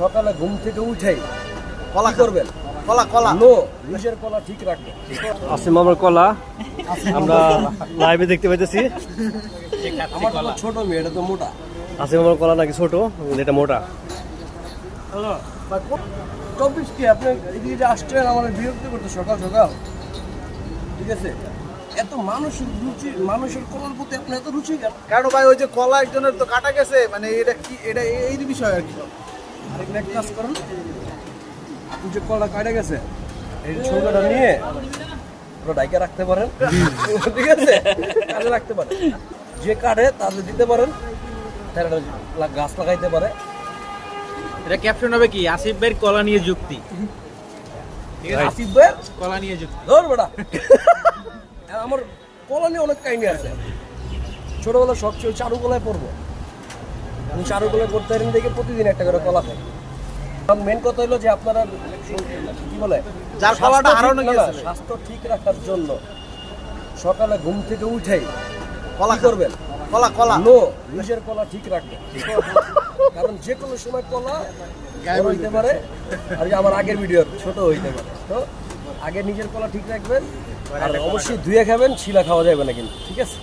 সকালে ঘুম থেকে উঠেই কলা করবেন? কলা কলা নো, নিজের কলা ঠিক রাখবেন। আসিম মামার কলা আমরা লাইভে দেখতে পাইতেছি। আমার তো ছোট মেয়ে, এটা তো মোটা। আসিম মামার কলা নাকি ছোট, এটা মোটা। টপিক কি আপনি এদিকে যে আসছেন আমার বিরক্ত করতে সকাল সকাল, ঠিক আছে? এত মানুষের রুচি, মানুষের কলার প্রতি আপনার এত রুচি কেন? কারণ ভাই ওই যে কলা একজনের তো কাটা গেছে, মানে এটা কি, এটা এই বিষয় আর কি। আরেকটা এক কাজ করুন, আপনি যে কলা কাটা গেছে এই ছোটটা নিয়ে পুরো ডাইকে রাখতে পারেন, ঠিক আছে? কাজে রাখতে পারেন। যে কাটে তাদের দিতে পারেন, তারা গাছ লাগাইতে পারে। এটা ক্যাপশন হবে কি, আসিফ ভাইয়ের কলা নিয়ে যুক্তি। ঠিক আছে, আসিফ ভাইয়ের কলা নিয়ে যুক্তি। ধর বেটা, আমার কলা নিয়ে অনেক কাহিনী আছে। ছোটবেলা শখ ছিল চারুকলায় পড়বো, আমি চারুকলায় পড়তে পারিনি দেখে প্রতিদিন একটা করে কলা খাই। মেন কথা হলো যে আপনারা কি বলে, যার কলাটা হারানো না, না, গেছে স্বাস্থ্য ঠিক রাখার জন্য সকালে ঘুম থেকে উঠেই কলা কি করবেন? কলা কলা নো, নিজের কলা ঠিক রাখবেন। কারণ যে কোনো সময় কলা বড় হইতে পারে, আর যে আমার আগের ভিডিও ছোট হইতে পারে। তো আগে নিজের কলা ঠিক রাখবেন, আর অবশ্যই ধুয়ে খাবেন, ছিলা খাওয়া যাবে না কিন্তু, ঠিক আছে?